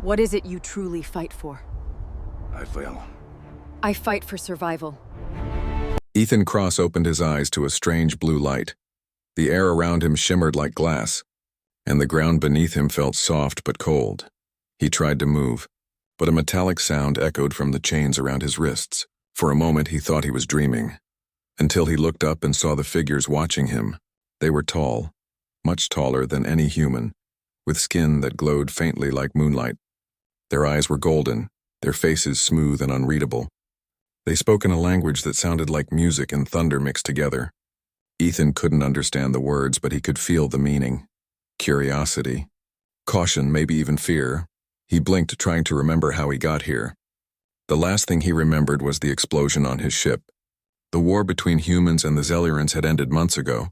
What is it you truly fight for? I fail. I fight for survival. Ethan Cross opened his eyes to a strange blue light. The air around him shimmered like glass, and the ground beneath him felt soft but cold. He tried to move, but a metallic sound echoed from the chains around his wrists. For a moment he thought he was dreaming, until he looked up and saw the figures watching him. They were tall, much taller than any human, with skin that glowed faintly like moonlight. Their eyes were golden, their faces smooth and unreadable. They spoke in a language that sounded like music and thunder mixed together. Ethan couldn't understand the words, but he could feel the meaning. Curiosity, caution, maybe even fear. He blinked, trying to remember how he got here. The last thing he remembered was the explosion on his ship. The war between humans and the Xelyrans had ended months ago,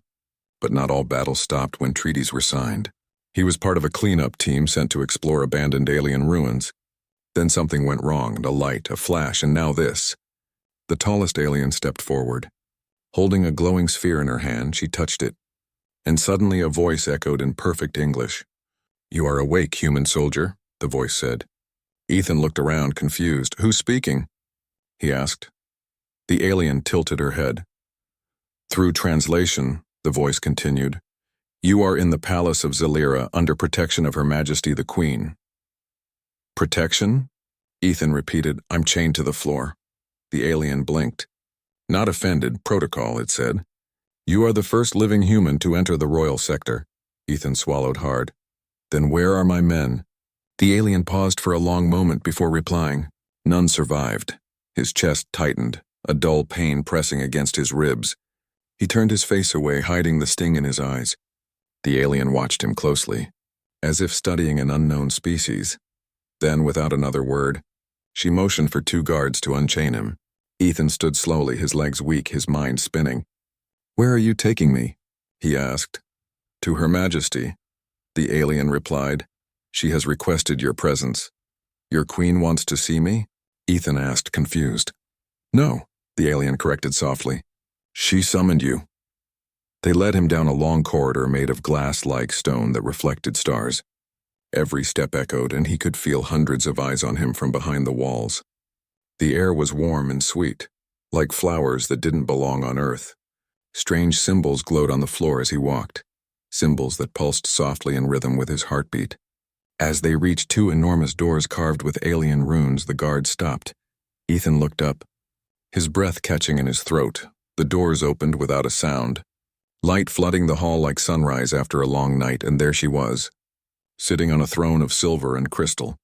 but not all battles stopped when treaties were signed. He was part of a cleanup team sent to explore abandoned alien ruins. Then something went wrong, a light, a flash, and now this. The tallest alien stepped forward. Holding a glowing sphere in her hand, she touched it, and suddenly a voice echoed in perfect English. "You are awake, human soldier," the voice said. Ethan looked around, confused. "Who's speaking?" he asked. The alien tilted her head. "Through translation," the voice continued, "you are in the palace of Xelyra under protection of Her Majesty the Queen." "Protection?" Ethan repeated. "I'm chained to the floor." The alien blinked. "Not offended, protocol," it said. "You are the first living human to enter the royal sector." Ethan swallowed hard. "Then where are my men?" The alien paused for a long moment before replying. "None survived." His chest tightened, a dull pain pressing against his ribs. He turned his face away, hiding the sting in his eyes. The alien watched him closely, as if studying an unknown species. Then, without another word, she motioned for 2 guards to unchain him. Ethan stood slowly, his legs weak, his mind spinning. "Where are you taking me?" he asked. "To Her Majesty," the alien replied. "She has requested your presence." "Your queen wants to see me?" Ethan asked, confused. "No," the alien corrected softly. "She summoned you." They led him down a long corridor made of glass-like stone that reflected stars. Every step echoed, and he could feel hundreds of eyes on him from behind the walls. The air was warm and sweet, like flowers that didn't belong on Earth. Strange symbols glowed on the floor as he walked, symbols that pulsed softly in rhythm with his heartbeat. As they reached 2 enormous doors carved with alien runes, the guard stopped. Ethan looked up, his breath catching in his throat. The doors opened without a sound, light flooding the hall like sunrise after a long night, and there she was, sitting on a throne of silver and crystal,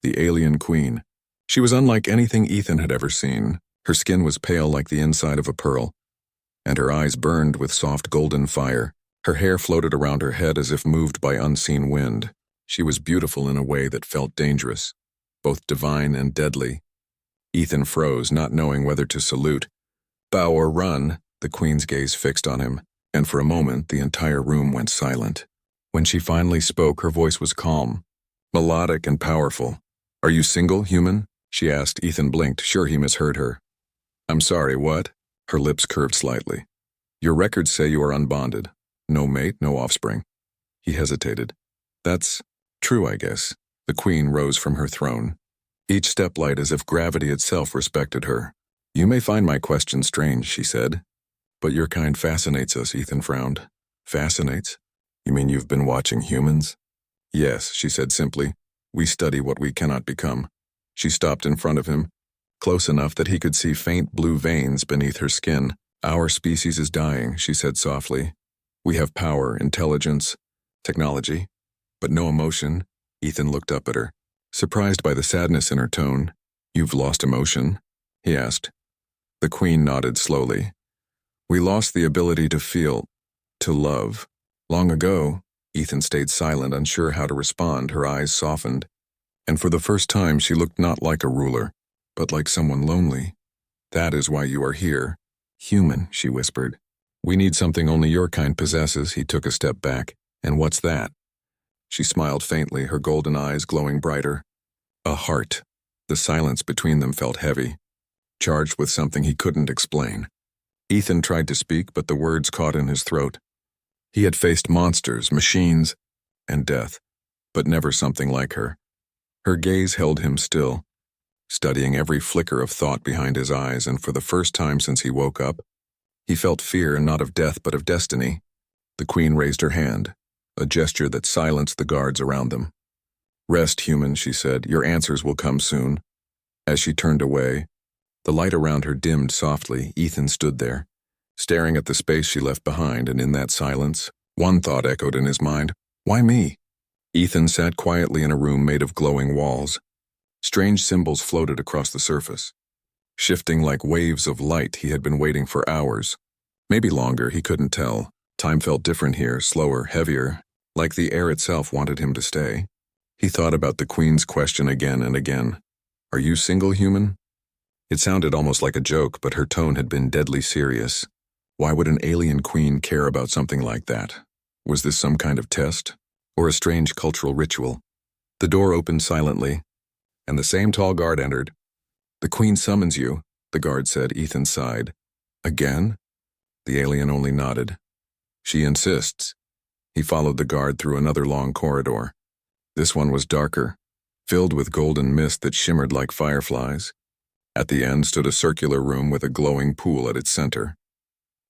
the alien queen. She was unlike anything Ethan had ever seen. Her skin was pale like the inside of a pearl, and her eyes burned with soft golden fire. Her hair floated around her head as if moved by unseen wind. She was beautiful in a way that felt dangerous, both divine and deadly. Ethan froze, not knowing whether to salute, bow, or run. The queen's gaze fixed on him, and for a moment the entire room went silent. When she finally spoke, her voice was calm, melodic and powerful. "Are you single, human?" she asked. Ethan blinked, sure he misheard her. "I'm sorry, what?" Her lips curved slightly. "Your records say you are unbonded. No mate, no offspring." He hesitated. "That's true, I guess." The queen rose from her throne, each step light as if gravity itself respected her. "You may find my question strange," she said, "but your kind fascinates us." Ethan frowned. "Fascinates? You mean you've been watching humans?" "Yes," she said simply. "We study what we cannot become." She stopped in front of him, close enough that he could see faint blue veins beneath her skin. "Our species is dying," she said softly. "We have power, intelligence, technology, but no emotion." Ethan looked up at her, surprised by the sadness in her tone. "You've lost emotion?" he asked. The queen nodded slowly. "We lost the ability to feel, to love. Long ago." Ethan stayed silent, unsure how to respond. Her eyes softened, and for the first time she looked not like a ruler, but like someone lonely. "That is why you are here. Human," she whispered. "We need something only your kind possesses." He took a step back. "And what's that?" She smiled faintly, her golden eyes glowing brighter. "A heart." The silence between them felt heavy, charged with something he couldn't explain. Ethan tried to speak, but the words caught in his throat. He had faced monsters, machines, and death, but never something like her. Her gaze held him still, studying every flicker of thought behind his eyes, and for the first time since he woke up, he felt fear not of death but of destiny. The Queen raised her hand, a gesture that silenced the guards around them. "Rest, human," she said. "Your answers will come soon." As she turned away, the light around her dimmed softly. Ethan stood there, staring at the space she left behind, and in that silence, one thought echoed in his mind. Why me? Ethan sat quietly in a room made of glowing walls. Strange symbols floated across the surface. Shifting like waves of light, he had been waiting for hours. Maybe longer, he couldn't tell. Time felt different here, slower, heavier, like the air itself wanted him to stay. He thought about the Queen's question again and again. "Are you single, human?" It sounded almost like a joke, but her tone had been deadly serious. Why would an alien queen care about something like that? Was this some kind of test? Or a strange cultural ritual? The door opened silently, and the same tall guard entered. "The Queen summons you," the guard said. Ethan sighed. "Again?" The alien only nodded. "She insists." He followed the guard through another long corridor. This one was darker, filled with golden mist that shimmered like fireflies. At the end stood a circular room with a glowing pool at its center.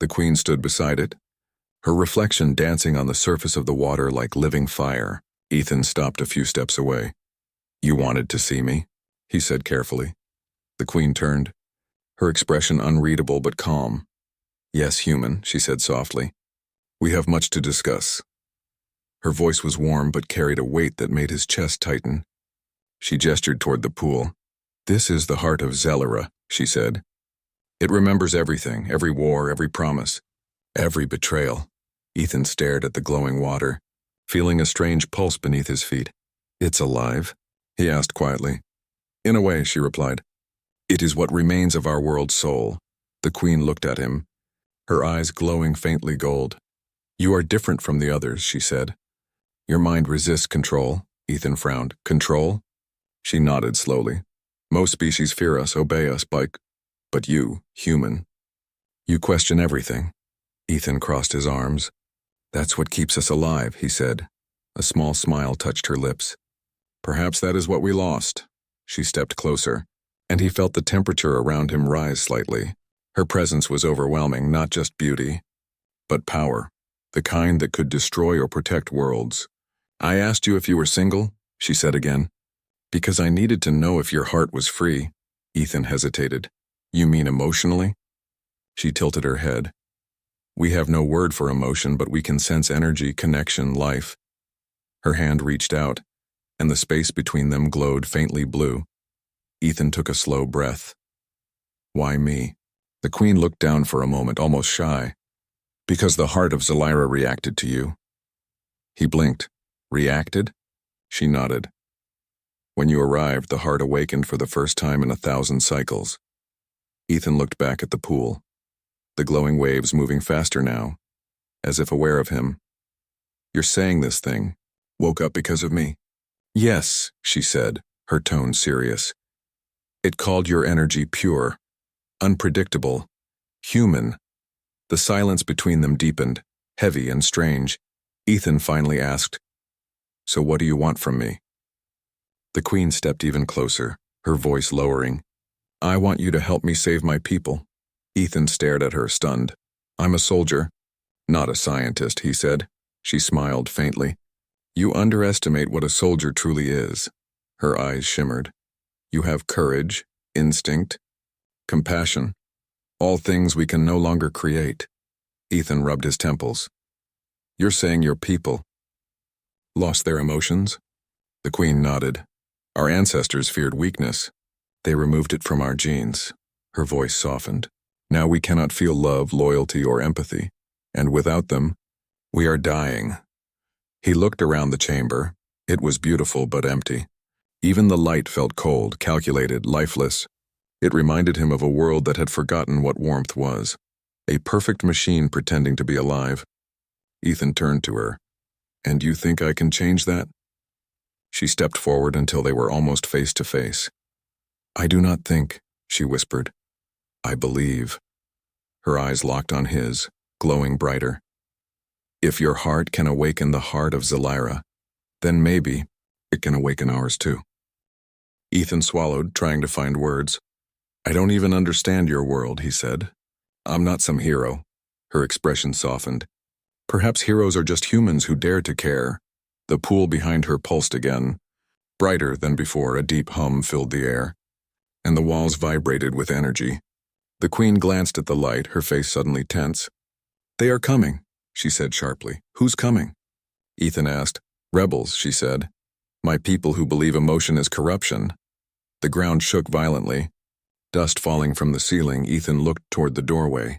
The Queen stood beside it, her reflection dancing on the surface of the water like living fire. Ethan stopped a few steps away. "You wanted to see me?" he said carefully. The Queen turned, her expression unreadable but calm. "Yes, human," she said softly. "We have much to discuss." Her voice was warm but carried a weight that made his chest tighten. She gestured toward the pool. "This is the heart of Xelyra," she said. "It remembers everything, every war, every promise, every betrayal." Ethan stared at the glowing water, feeling a strange pulse beneath his feet. "It's alive?" he asked quietly. "In a way," she replied. "It is what remains of our world's soul." The Queen looked at him, her eyes glowing faintly gold. "You are different from the others," she said. "Your mind resists control." Ethan frowned. "Control?" She nodded slowly. "Most species fear us, obey us, but you, human, you question everything." Ethan crossed his arms. "That's what keeps us alive," he said. A small smile touched her lips. "Perhaps that is what we lost." She stepped closer, and he felt the temperature around him rise slightly. Her presence was overwhelming, not just beauty, but power, the kind that could destroy or protect worlds. "I asked you if you were single," she said again, "because I needed to know if your heart was free." Ethan hesitated. "You mean emotionally?" She tilted her head. "We have no word for emotion, but we can sense energy, connection, life." Her hand reached out, and the space between them glowed faintly blue. Ethan took a slow breath. "Why me?" The Queen looked down for a moment, almost shy. "Because the heart of Xelyra reacted to you." He blinked. "Reacted?" She nodded. "When you arrived, the heart awakened for the first time in 1,000 cycles." Ethan looked back at the pool, the glowing waves moving faster now, as if aware of him. "You're saying this thing woke up because of me?" "Yes," she said, her tone serious. "It called your energy pure, unpredictable, human." The silence between them deepened, heavy and strange. Ethan finally asked, "So what do you want from me?" The Queen stepped even closer, her voice lowering. "I want you to help me save my people." Ethan stared at her, stunned. "I'm a soldier, not a scientist," he said. She smiled faintly. "You underestimate what a soldier truly is." Her eyes shimmered. "You have courage, instinct, compassion, all things we can no longer create." Ethan rubbed his temples. "You're saying your people lost their emotions?" The Queen nodded. "Our ancestors feared weakness. They removed it from our genes." Her voice softened. "Now we cannot feel love, loyalty, or empathy, and without them, we are dying." He looked around the chamber. It was beautiful but empty. Even the light felt cold, calculated, lifeless. It reminded him of a world that had forgotten what warmth was. A perfect machine pretending to be alive. Ethan turned to her. "And you think I can change that?" She stepped forward until they were almost face to face. "I do not think," she whispered. "I believe." Her eyes locked on his, glowing brighter. "If your heart can awaken the heart of Xelyra, then maybe it can awaken ours too." Ethan swallowed, trying to find words. I don't even understand your world, he said. I'm not some hero. Her expression softened. Perhaps heroes are just humans who dare to care. The pool behind her pulsed again. Brighter than before, a deep hum filled the air, and the walls vibrated with energy. The Queen glanced at the light, her face suddenly tense. They are coming, she said sharply. Who's coming? Ethan asked. Rebels, she said. My people who believe emotion is corruption. The ground shook violently. Dust falling from the ceiling, Ethan looked toward the doorway,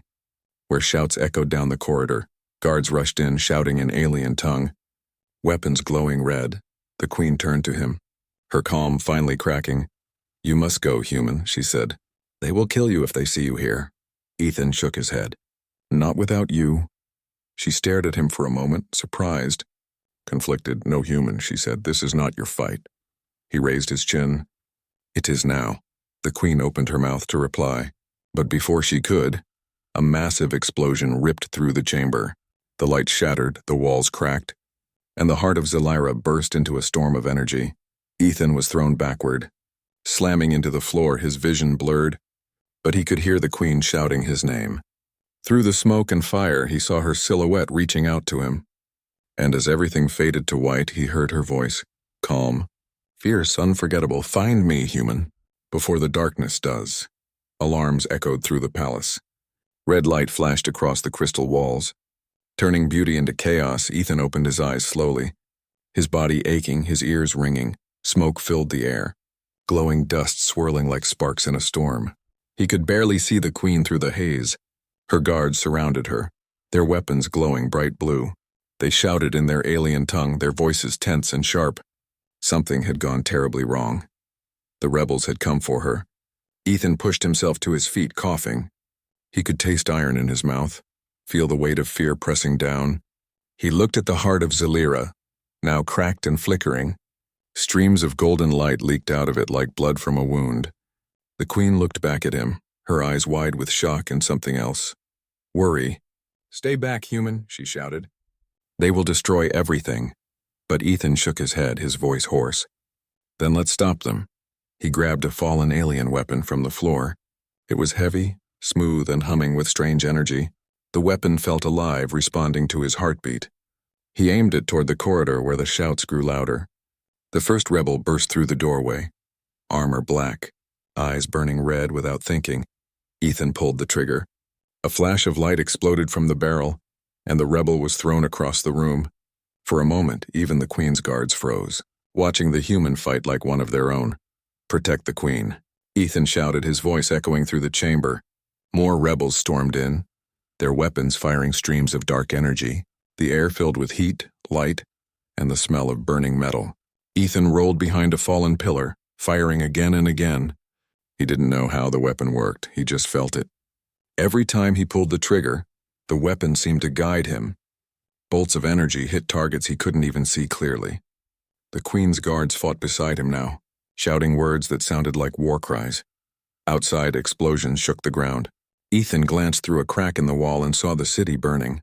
where shouts echoed down the corridor. Guards rushed in, shouting in alien tongue. Weapons glowing red. The Queen turned to him, her calm finally cracking. You must go, human, she said. They will kill you if they see you here. Ethan shook his head. Not without you. She stared at him for a moment, surprised. Conflicted. No, human, she said. This is not your fight. He raised his chin. It is now. The Queen opened her mouth to reply, but before she could, a massive explosion ripped through the chamber. The light shattered, the walls cracked, and the heart of Xelyra burst into a storm of energy. Ethan was thrown backward, slamming into the floor, his vision blurred, but he could hear the Queen shouting his name. Through the smoke and fire, he saw her silhouette reaching out to him, and as everything faded to white, he heard her voice, calm, fierce, unforgettable. Find me, human, before the darkness does. Alarms echoed through the palace. Red light flashed across the crystal walls. Turning beauty into chaos, Ethan opened his eyes slowly, his body aching, his ears ringing. Smoke filled the air, glowing dust swirling like sparks in a storm. He could barely see the Queen through the haze. Her guards surrounded her, their weapons glowing bright blue. They shouted in their alien tongue, their voices tense and sharp. Something had gone terribly wrong. The rebels had come for her. Ethan pushed himself to his feet, coughing. He could taste iron in his mouth, feel the weight of fear pressing down. He looked at the heart of Xelyra, now cracked and flickering. Streams of golden light leaked out of it like blood from a wound. The Queen looked back at him, her eyes wide with shock and something else. Worry. Stay back, human, she shouted. They will destroy everything. But Ethan shook his head, his voice hoarse. Then let's stop them. He grabbed a fallen alien weapon from the floor. It was heavy, smooth, and humming with strange energy. The weapon felt alive, responding to his heartbeat. He aimed it toward the corridor where the shouts grew louder. The first rebel burst through the doorway, armor black, eyes burning red without thinking. Ethan pulled the trigger. A flash of light exploded from the barrel, and the rebel was thrown across the room. For a moment, even the Queen's guards froze, watching the human fight like one of their own. Protect the Queen. Ethan shouted, his voice echoing through the chamber. More rebels stormed in, their weapons firing streams of dark energy, the air filled with heat, light, and the smell of burning metal. Ethan rolled behind a fallen pillar, firing again and again. He didn't know how the weapon worked, he just felt it. Every time he pulled the trigger, the weapon seemed to guide him. Bolts of energy hit targets he couldn't even see clearly. The Queen's guards fought beside him now, shouting words that sounded like war cries. Outside, explosions shook the ground. Ethan glanced through a crack in the wall and saw the city burning.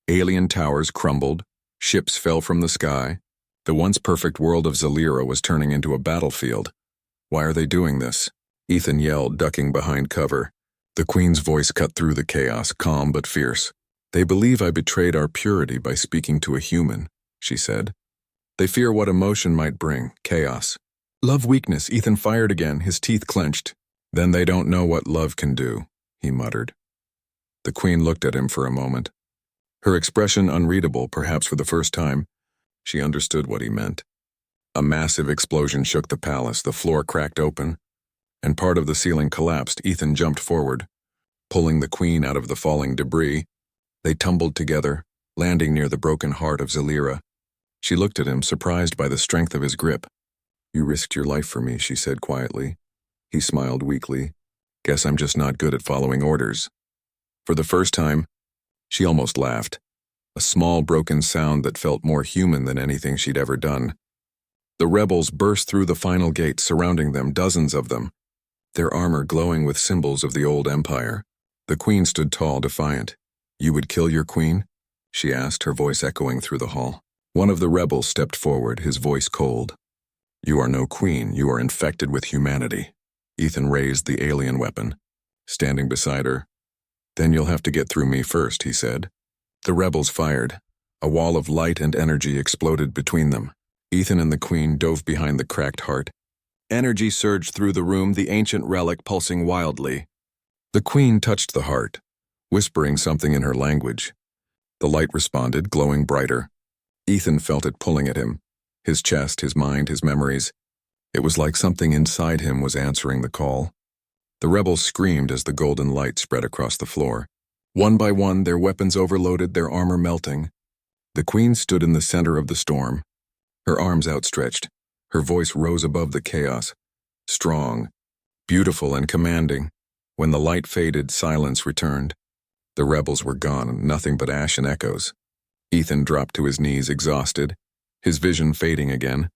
Alien towers crumbled, ships fell from the sky. The once perfect world of Xelyra was turning into a battlefield. Why are they doing this? Ethan yelled, ducking behind cover. The Queen's voice cut through the chaos, calm but fierce. They believe I betrayed our purity by speaking to a human, she said. They fear what emotion might bring, chaos. Love weakness, Ethan fired again, his teeth clenched. Then they don't know what love can do, he muttered. The Queen looked at him for a moment. Her expression unreadable, perhaps for the first time. She understood what he meant. A massive explosion shook the palace, the floor cracked open, and part of the ceiling collapsed. Ethan jumped forward, pulling the Queen out of the falling debris. They tumbled together, landing near the broken heart of Xelyra. She looked at him, surprised by the strength of his grip. You risked your life for me, she said quietly. He smiled weakly. Guess I'm just not good at following orders. For the first time, she almost laughed. A small broken sound that felt more human than anything she'd ever done. The rebels burst through the final gate, surrounding them, dozens of them, their armor glowing with symbols of the old empire. The Queen stood tall, defiant. You would kill your Queen? She asked, her voice echoing through the hall. One of the rebels stepped forward, his voice cold. You are no queen, you are infected with humanity. Ethan raised the alien weapon, standing beside her. Then you'll have to get through me first, he said. The rebels fired. A wall of light and energy exploded between them. Ethan and the queen dove behind the cracked heart. Energy surged through the room, the ancient relic pulsing wildly. The queen touched the heart, whispering something in her language. The light responded, glowing brighter. Ethan felt it pulling at him, his chest, his mind, his memories. It was like something inside him was answering the call. The rebels screamed as the golden light spread across the floor. One by one, their weapons overloaded, their armor melting. The queen stood in the center of the storm, her arms outstretched. Her voice rose above the chaos, strong, beautiful, and commanding. When the light faded, silence returned. The rebels were gone, nothing but ash and echoes. Ethan dropped to his knees, exhausted, his vision fading again.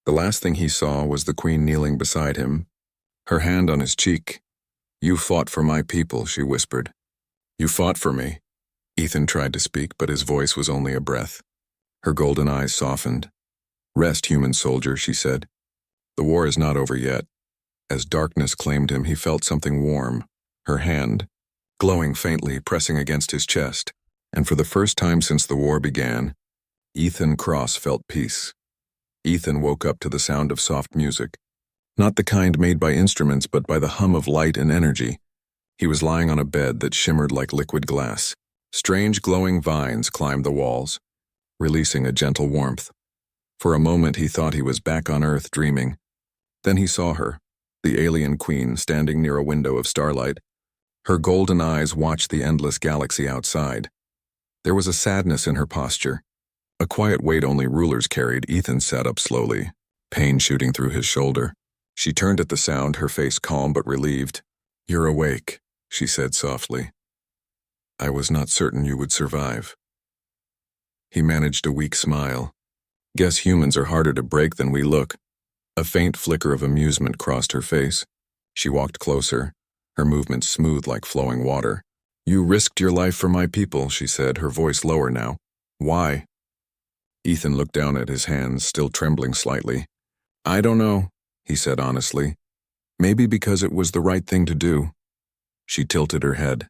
The last thing he saw was the queen kneeling beside him, her hand on his cheek. "You fought for my people," she whispered. "You fought for me." Ethan tried to speak, but his voice was only a breath. Her golden eyes softened. "Rest, human soldier," she said. "The war is not over yet." As darkness claimed him, he felt something warm, her hand, glowing faintly, pressing against his chest. And for the first time since the war began, Ethan Cross felt peace. Ethan woke up to the sound of soft music. Not the kind made by instruments, but by the hum of light and energy. He was lying on a bed that shimmered like liquid glass. Strange glowing vines climbed the walls, releasing a gentle warmth. For a moment he thought he was back on Earth dreaming. Then he saw her, the alien queen, standing near a window of starlight. Her golden eyes watched the endless galaxy outside. There was a sadness in her posture, a quiet weight only rulers carried. Ethan sat up slowly, pain shooting through his shoulder. She turned at the sound, her face calm but relieved. "You're awake," she said softly. "I was not certain you would survive." He managed a weak smile. "Guess humans are harder to break than we look." A faint flicker of amusement crossed her face. She walked closer, her movements smooth like flowing water. "You risked your life for my people," she said, her voice lower now. "Why?" Ethan looked down at his hands, still trembling slightly. "I don't know," he said honestly. "Maybe because it was the right thing to do." She tilted her head.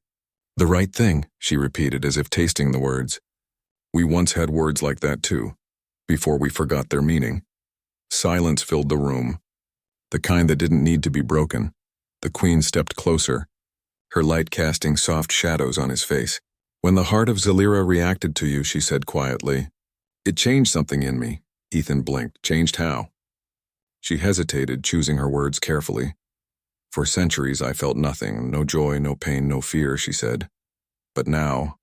"The right thing," she repeated as if tasting the words. "We once had words like that too, before we forgot their meaning." Silence filled the room, the kind that didn't need to be broken. The queen stepped closer, her light casting soft shadows on his face. "When the heart of Xelyra reacted to you," she said quietly, "it changed something in me." Ethan blinked. "Changed how?" She hesitated, choosing her words carefully. "For centuries I felt nothing, no joy, no pain, no fear," she said. "But now,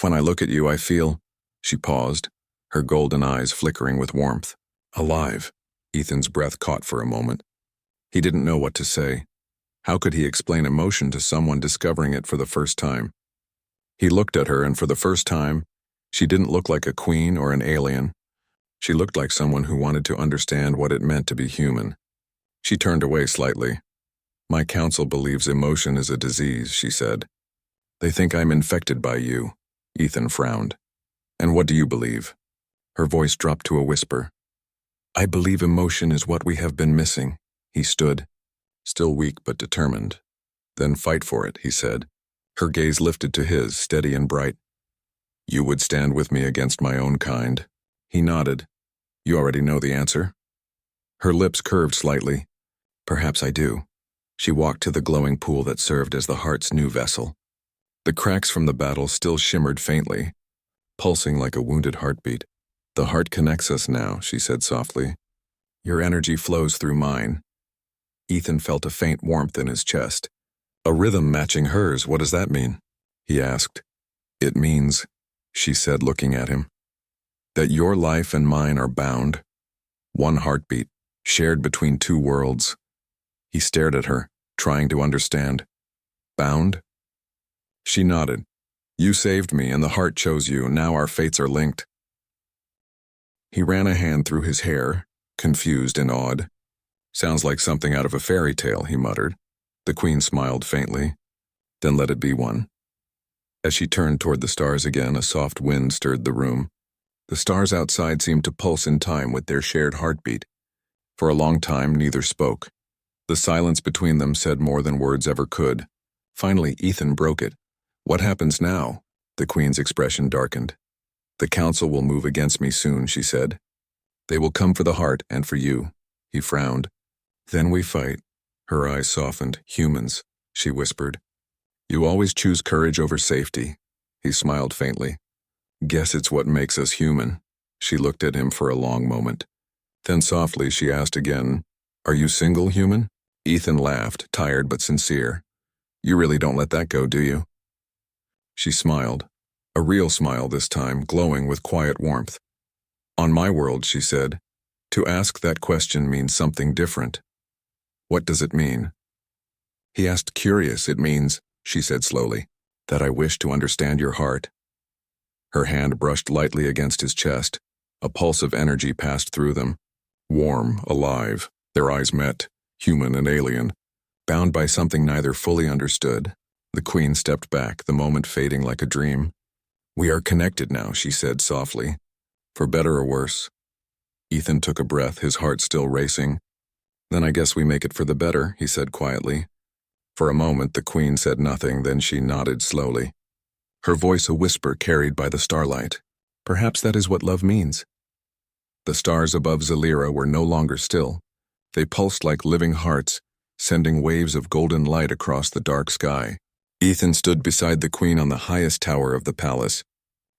when I look at you, I feel—" She paused, her golden eyes flickering with warmth. "Alive." Ethan's breath caught for a moment. He didn't know what to say. How could he explain emotion to someone discovering it for the first time? He looked at her, and for the first time, she didn't look like a queen or an alien. She looked like someone who wanted to understand what it meant to be human. She turned away slightly. "My council believes emotion is a disease," she said. "They think I'm infected by you." Ethan frowned. "And what do you believe?" Her voice dropped to a whisper. "I believe emotion is what we have been missing." He stood, still weak but determined. "Then fight for it," he said. Her gaze lifted to his, steady and bright. "You would stand with me against my own kind?" He nodded. "You already know the answer?" Her lips curved slightly. "Perhaps I do." She walked to the glowing pool that served as the heart's new vessel. The cracks from the battle still shimmered faintly, pulsing like a wounded heartbeat. "The heart connects us now," she said softly. "Your energy flows through mine." Ethan felt a faint warmth in his chest. "A rhythm matching hers, what does that mean?" he asked. "It means," she said, looking at him, "that your life and mine are bound. One heartbeat, shared between two worlds." He stared at her, trying to understand. "Bound?" She nodded. "You saved me, and the heart chose you. Now our fates are linked." He ran a hand through his hair, confused and awed. "Sounds like something out of a fairy tale," he muttered. The queen smiled faintly. "Then let it be one." As she turned toward the stars again, a soft wind stirred the room. The stars outside seemed to pulse in time with their shared heartbeat. For a long time, neither spoke. The silence between them said more than words ever could. Finally, Ethan broke it. "What happens now?" The Queen's expression darkened. "The Council will move against me soon," she said. "They will come for the heart and for you." He frowned. "Then we fight." Her eyes softened. "Humans," she whispered. "You always choose courage over safety." He smiled faintly. "Guess it's what makes us human." She looked at him for a long moment. Then softly she asked again, "Are you single, human?" Ethan laughed, tired but sincere. "You really don't let that go, do you?" She smiled. A real smile this time, glowing with quiet warmth. "On my world," she said, "to ask that question means something different." "What does it mean?" He asked, curious. "It means," she said slowly, "that I wish to understand your heart." Her hand brushed lightly against his chest. A pulse of energy passed through them. Warm, alive, their eyes met, human and alien, bound by something neither fully understood. The Queen stepped back, the moment fading like a dream. "We are connected now," she said softly. "For better or worse." Ethan took a breath, his heart still racing. "Then I guess we make it for the better," he said quietly. For a moment the Queen said nothing, then she nodded slowly. Her voice a whisper carried by the starlight. "Perhaps that is what love means." The stars above Xelyra were no longer still. They pulsed like living hearts, sending waves of golden light across the dark sky. Ethan stood beside the Queen on the highest tower of the palace.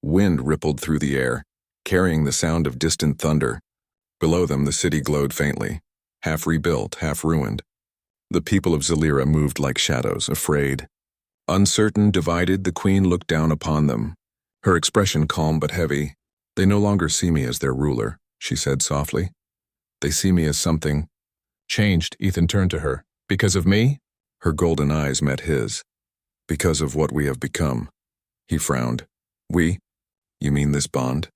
Wind rippled through the air, carrying the sound of distant thunder. Below them the city glowed faintly, half rebuilt, half ruined. The people of Xelyra moved like shadows, afraid. Uncertain, divided, the Queen looked down upon them, her expression calm but heavy. "They no longer see me as their ruler," she said softly. "They see me as something changed." Ethan turned to her. "Because of me?" Her golden eyes met his. "Because of what we have become." He frowned. "We? You mean this bond?"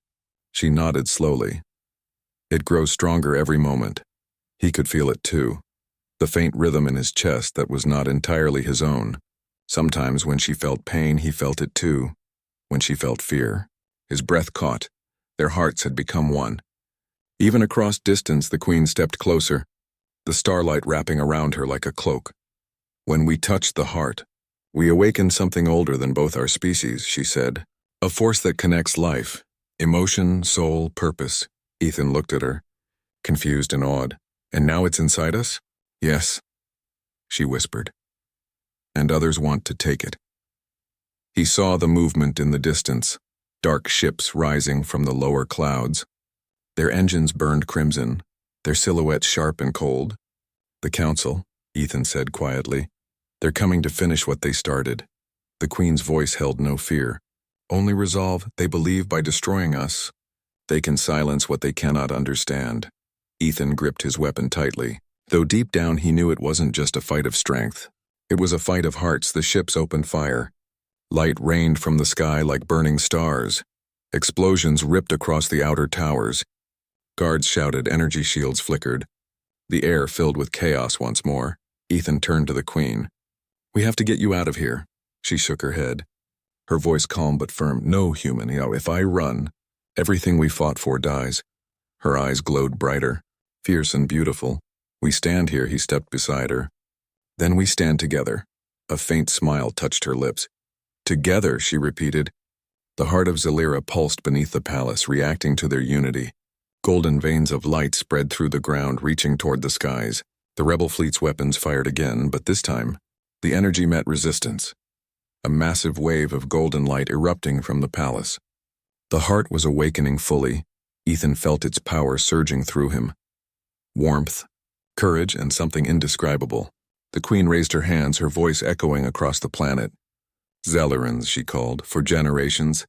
She nodded slowly. "It grows stronger every moment." He could feel it too. The faint rhythm in his chest that was not entirely his own. Sometimes when she felt pain, he felt it too. When she felt fear, his breath caught. Their hearts had become one. Even across distance, the Queen stepped closer, the starlight wrapping around her like a cloak. "When we touched the heart, we awakened something older than both our species," she said. "A force that connects life, emotion, soul, purpose." Ethan looked at her, confused and awed. "And now it's inside us?" "Yes," she whispered. "And others want to take it." He saw the movement in the distance, dark ships rising from the lower clouds. Their engines burned crimson, their silhouettes sharp and cold. "The Council," Ethan said quietly. "They're coming to finish what they started." The Queen's voice held no fear, only resolve. "They believe by destroying us, they can silence what they cannot understand." Ethan gripped his weapon tightly, though deep down he knew it wasn't just a fight of strength. It was a fight of hearts. The ships opened fire. Light rained from the sky like burning stars. Explosions ripped across the outer towers. Guards shouted, energy shields flickered. The air filled with chaos once more. Ethan turned to the Queen. "We have to get you out of here." She shook her head, her voice calm but firm. "No, human, if I run, everything we fought for dies." Her eyes glowed brighter, fierce and beautiful. "We stand here," he stepped beside her. "Then we stand together." A faint smile touched her lips. "Together," she repeated. The heart of Xelyra pulsed beneath the palace, reacting to their unity. Golden veins of light spread through the ground, reaching toward the skies. The rebel fleet's weapons fired again, but this time, the energy met resistance. A massive wave of golden light erupting from the palace. The heart was awakening fully. Ethan felt its power surging through him. Warmth, courage, and something indescribable. The Queen raised her hands, her voice echoing across the planet. "Xelyrans," she called, "for generations,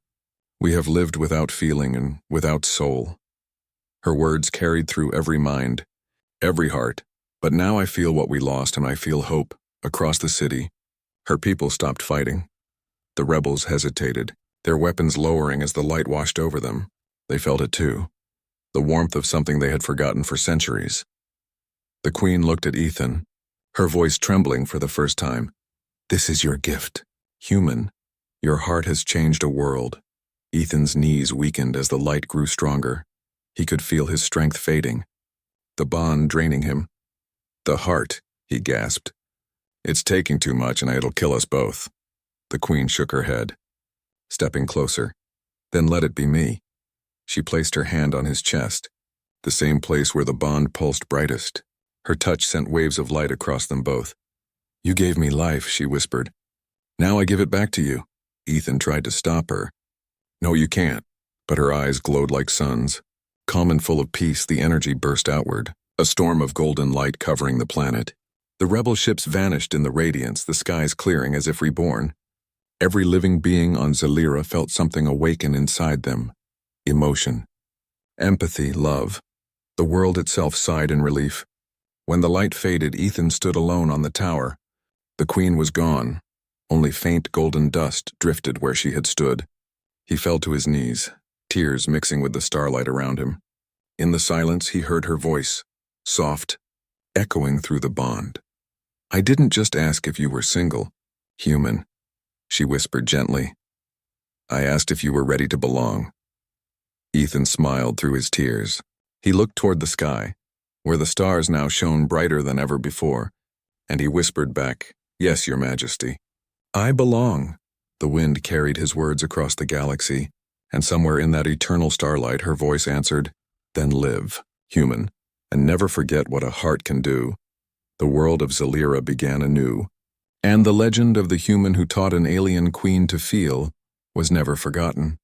we have lived without feeling and without soul." Her words carried through every mind, every heart. "But now I feel what we lost, and I feel hope." Across the city, her people stopped fighting. The rebels hesitated, their weapons lowering as the light washed over them. They felt it too, the warmth of something they had forgotten for centuries. The Queen looked at Ethan, her voice trembling for the first time. "This is your gift, human. Your heart has changed a world." Ethan's knees weakened as the light grew stronger. He could feel his strength fading. the bond draining him. "The heart," he gasped. "It's taking too much and it'll kill us both." The Queen shook her head, stepping closer. "Then let it be me." She placed her hand on his chest, the same place where the bond pulsed brightest. Her touch sent waves of light across them both. "You gave me life," she whispered. "Now I give it back to you." Ethan tried to stop her. "No, you can't." But her eyes glowed like suns. Calm and full of peace, the energy burst outward, a storm of golden light covering the planet. The rebel ships vanished in the radiance, the skies clearing as if reborn. Every living being on Xelyra felt something awaken inside them. Emotion, empathy, love. The world itself sighed in relief. When the light faded, Ethan stood alone on the tower. The Queen was gone. Only faint golden dust drifted where she had stood. He fell to his knees, tears mixing with the starlight around him. In the silence, he heard her voice, soft, echoing through the bond. "I didn't just ask if you were single, human," she whispered gently. "I asked if you were ready to belong." Ethan smiled through his tears. He looked toward the sky, where the stars now shone brighter than ever before, and he whispered back, "Yes, Your Majesty." "I belong." The wind carried his words across the galaxy, and somewhere in that eternal starlight her voice answered, "Then live, human, and never forget what a heart can do." The world of Xelyra began anew, and the legend of the human who taught an alien queen to feel was never forgotten.